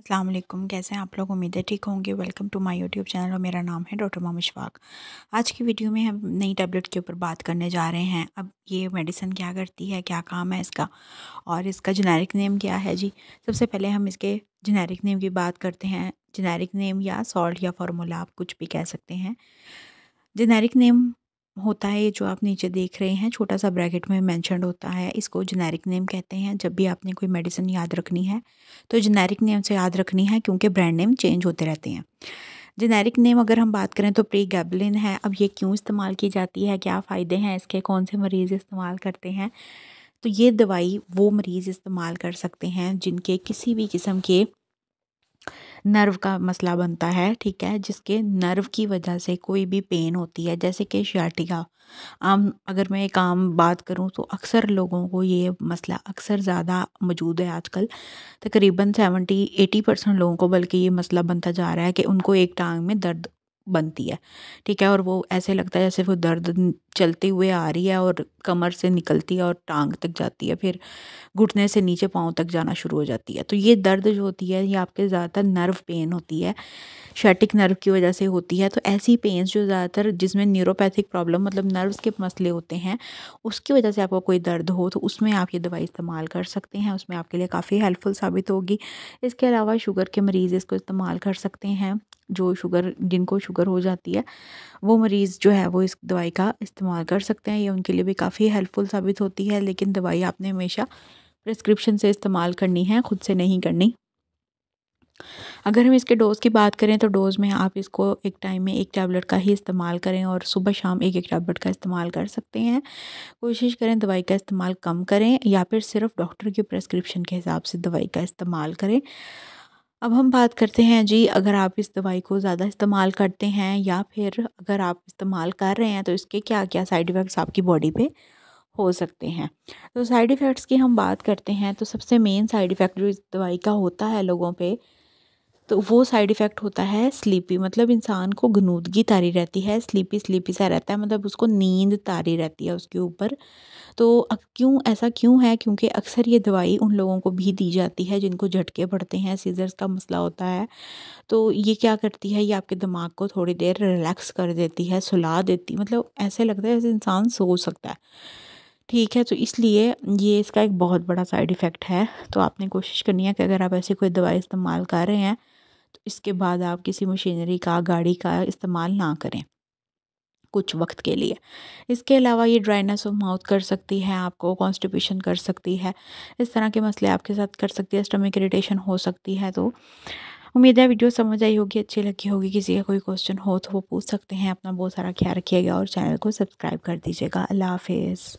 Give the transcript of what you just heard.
अस्सलाम वालेकुम। कैसे हैं आप लोग? उम्मीद है ठीक होंगे। Welcome to my YouTube channel और मेरा नाम है डॉक्टर मोहम्मद इशफाक। आज की वीडियो में हम नई टैबलेट के ऊपर बात करने जा रहे हैं। अब ये मेडिसिन क्या करती है, क्या काम है इसका और इसका जेनेरिक नेम क्या है जी। सबसे पहले हम इसके जेनेरिक नेम की बात करते हैं। जेनेरिक नेम या सॉल्ट या फार्मूला आप कुछ भी कह सकते हैं। जेनेरिक नेम होता है ये जो आप नीचे देख रहे हैं, छोटा सा ब्रैकेट में मेंशन्ड होता है, इसको जेनेरिक नेम कहते हैं। जब भी आपने कोई मेडिसिन याद रखनी है तो जेनेरिक नेम से याद रखनी है, क्योंकि ब्रांड नेम चेंज होते रहते हैं। जेनेरिक नेम अगर हम बात करें तो प्रीगैबलिन है। अब ये क्यों इस्तेमाल की जाती है, क्या फ़ायदे हैं इसके, कौन से मरीज़ इस्तेमाल करते हैं? तो ये दवाई वो मरीज़ इस्तेमाल कर सकते हैं जिनके किसी भी किस्म के नर्व का मसला बनता है, ठीक है, जिसके नर्व की वजह से कोई भी पेन होती है, जैसे कि शियाटिका। अगर मैं एक आम बात करूं तो अक्सर लोगों को ये मसला अक्सर ज़्यादा मौजूद है आजकल। तकरीबन 70-80% लोगों को बल्कि ये मसला बनता जा रहा है कि उनको एक टांग में दर्द बनती है, ठीक है, और वो ऐसे लगता है जैसे वो दर्द चलते हुए आ रही है और कमर से निकलती है और टांग तक जाती है, फिर घुटने से नीचे पाँव तक जाना शुरू हो जाती है। तो ये दर्द जो होती है ये आपके ज़्यादातर नर्व पेन होती है, शैटिक नर्व की वजह से होती है। तो ऐसी पेन्स जो ज़्यादातर जिसमें न्यूरोपैथिक प्रॉब्लम मतलब नर्व्स के मसले होते हैं, उसकी वजह से आपको कोई दर्द हो तो उसमें आप ये दवाई इस्तेमाल कर सकते हैं, उसमें आपके लिए काफ़ी हेल्पफुल साबित होगी। इसके अलावा शुगर के मरीज़ इसको इस्तेमाल कर सकते हैं। जिनको शुगर हो जाती है वो मरीज़ जो है वो इस दवाई का इस्तेमाल कर सकते हैं। ये उनके लिए भी काफ़ी हेल्पफुल साबित होती है, लेकिन दवाई आपने हमेशा प्रिस्क्रिप्शन से इस्तेमाल करनी है, खुद से नहीं करनी। अगर हम इसके डोज़ की बात करें तो डोज़ में आप इसको एक टाइम में एक टैबलेट का ही इस्तेमाल करें और सुबह शाम एक-एक टैबलेट का इस्तेमाल कर सकते हैं। कोशिश करें दवाई का इस्तेमाल कम करें या फिर सिर्फ डॉक्टर की प्रिस्क्रिप्शन के हिसाब से दवाई का इस्तेमाल करें। अब हम बात करते हैं जी, अगर आप इस दवाई को ज़्यादा इस्तेमाल करते हैं या फिर अगर आप इस्तेमाल कर रहे हैं तो इसके क्या-क्या साइड इफ़ेक्ट्स आपकी बॉडी पे हो सकते हैं। तो साइड इफ़ेक्ट्स की हम बात करते हैं तो सबसे मेन साइड इफ़ेक्ट जो इस दवाई का होता है लोगों पे, तो वो साइड इफ़ेक्ट होता है स्लीपी, मतलब इंसान को गनूदगी तारी रहती है, स्लीपी स्लीपी सा रहता है, मतलब उसको नींद तारी रहती है उसके ऊपर। तो क्यों ऐसा क्यों है? क्योंकि अक्सर ये दवाई उन लोगों को भी दी जाती है जिनको झटके पड़ते हैं, सीज़र्स का मसला होता है। तो ये क्या करती है, ये आपके दिमाग को थोड़ी देर रिलैक्स कर देती है, सुला देती, मतलब ऐसे लगता है जैसे इंसान सो सकता है, ठीक है। तो इसलिए ये इसका एक बहुत बड़ा साइड इफ़ेक्ट है। तो आपने कोशिश करनी है कि अगर आप ऐसी कोई दवाई इस्तेमाल कर रहे हैं तो इसके बाद आप किसी मशीनरी का, गाड़ी का इस्तेमाल ना करें कुछ वक्त के लिए। इसके अलावा ये ड्राइनेस ऑफ माउथ कर सकती है, आपको कॉन्स्टिपेशन कर सकती है, इस तरह के मसले आपके साथ कर सकती है, स्टमक इरिटेशन हो सकती है। तो उम्मीद है वीडियो समझ आई होगी, अच्छी लगी होगी। किसी का कोई क्वेश्चन हो तो वो पूछ सकते हैं। अपना बहुत सारा ख्याल रखिएगा और चैनल को सब्सक्राइब कर दीजिएगा। अल्लाह हाफिज़।